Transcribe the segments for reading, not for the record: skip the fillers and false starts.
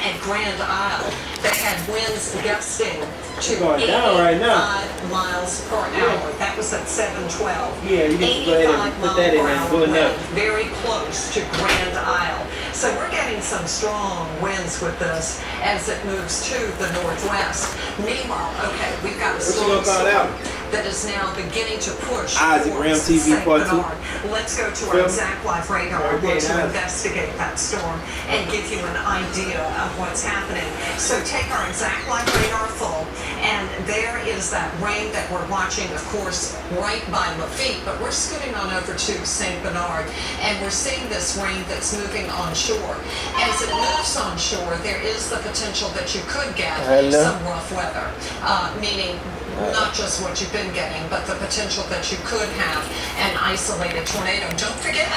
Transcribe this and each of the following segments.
at Grand Isle, they had winds gusting to going down right now. 85 miles per hour. That was at 7:12. Yeah, you can go ahead and put that in and go in there. Very close to Grand Isle. So we're getting some strong winds with this as it moves to the northwest. Meanwhile, okay, we've got a storm that is now beginning to push Isaac Ram towards TV St. Part 2. Bernard. Let's go to our exact live radar. I want to investigate that storm and give you an idea of what's happening. So take our exact live radar full, and there is that rain that we're watching, of course, right by Lafitte, but we're scooting on over to St. Bernard, and we're seeing this rain that's moving onshore. As it moves onshore, there is the potential that you could get some rough weather, meaning not just what you've been getting, but the potential that you could have an isolated tornado. Don't forget,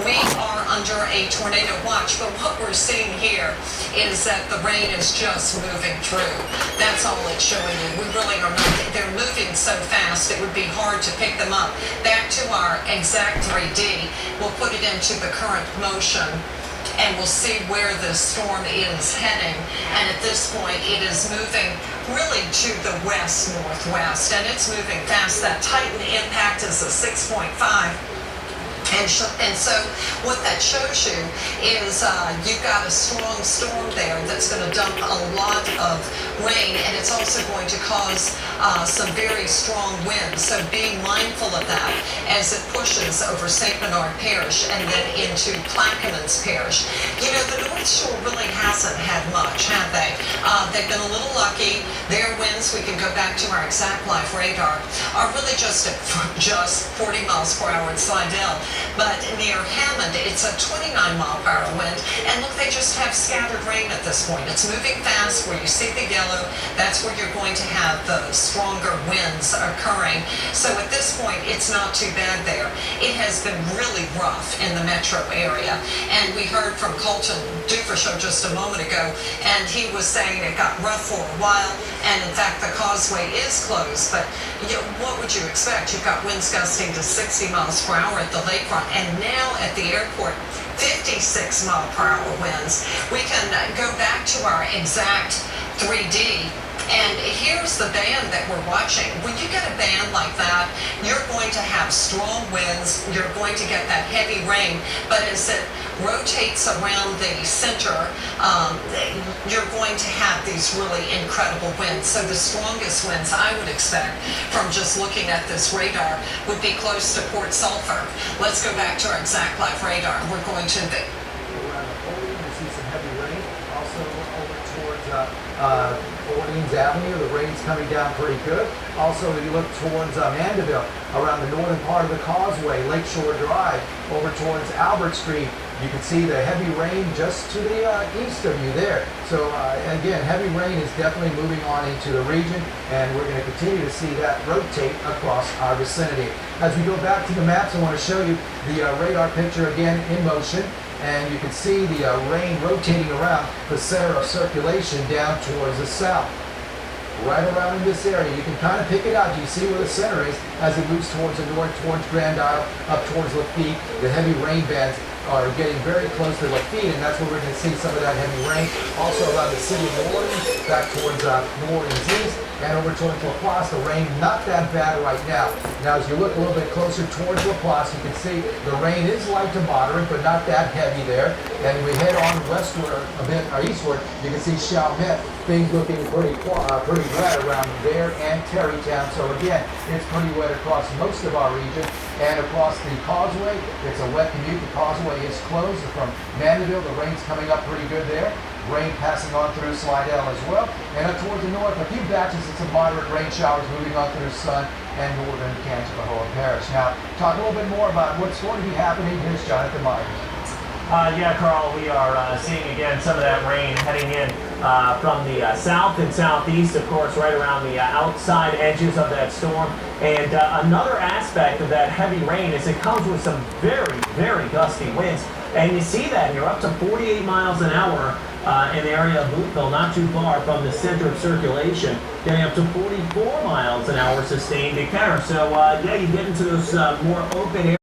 we are under a tornado watch, but what we're seeing here is that the rain is just moving through. That's all it's showing you. We really are not, they're moving so fast, it would be hard to pick them up. Back to our exact 3D, we'll put it into the current motion, and we'll see where this storm is heading. And at this point, it is moving really to the west-northwest, and it's moving fast. That Titan impact is a 6.5. And so what that shows you is you've got a strong storm there that's going to dump a lot of rain, and it's also going to cause some very strong winds. So being mindful of that as it pushes over St. Bernard Parish and then into Plaquemines Parish. You know, the North Shore really hasn't had much, have they? They've been a little lucky. Their winds, we can go back to our exact live radar, are really just at 40 miles per hour at Slidell. But near Hammond, it's a 29-mile-per-hour wind. And look, they just have scattered rain at this point. It's moving fast. Where you see the yellow, that's where you're going to have the stronger winds occurring. So at this point, it's not too bad there. It has been really rough in the metro area. And we heard from Colton Dufreshow just a moment ago, and he was saying it got rough for a while. And in fact, the causeway is closed. But you know, what would you expect? You've got winds gusting to 60 miles per hour at the lakefront, and now at the airport, 56-mile-per-hour winds. We can go back to our exact 3D. And here's the band that we're watching. When you get a band like that, you're going to have strong winds, you're going to get that heavy rain, but as it rotates around the center, you're going to have these really incredible winds. So the strongest winds I would expect from just looking at this radar would be close to Port Sulphur. Let's go back to our exact live radar. We're going to the... Around Napoleon, you see some heavy rain. Also over towards Orleans Avenue, the rain's coming down pretty good. Also, if you look towards Mandeville, around the northern part of the causeway, Lakeshore Drive, over towards Albert Street, you can see the heavy rain just to the east of you there. So again, heavy rain is definitely moving on into the region, and we're going to continue to see that rotate across our vicinity. As we go back to the maps, I want to show you the radar picture again in motion. And you can see the rain rotating around the center of circulation down towards the south. Right around in this area, you can kind of pick it out. You see where the center is as it moves towards the north, towards Grand Isle, up towards Lafitte. The heavy rain bands are getting very close to Lafitte, and that's where we're going to see some of that heavy rain. Also around the city of New Orleans, back towards New Orleans East, and over towards LaPlace. The rain not that bad right now. Now, as you look a little bit closer towards LaPlace, you can see the rain is light to moderate, but not that heavy there. And we head on westward, a bit, or eastward, you can see Chalmette, things looking pretty wet around there and Terrytown. So again, it's pretty wet across most of our region. And across the causeway, it's a wet commute. The causeway is closed from Mandeville. The rain's coming up pretty good there. Rain passing on through Slidell as well. And up towards the north, a few batches of some moderate rain showers moving on through Sun and northern Cantabahoa Parish. Now, talk a little bit more about what's going to be happening. Here's Jonathan Myers. Yeah, Carl, we are seeing again some of that rain heading in from the south and southeast, of course, right around the outside edges of that storm. And another aspect of that heavy rain is it comes with some very, very gusty winds. And you see that here, up to 48 miles an hour in the area of Boothville, not too far from the center of circulation, getting up to 44 miles an hour sustained to Decatur. So, yeah, you get into those more open areas.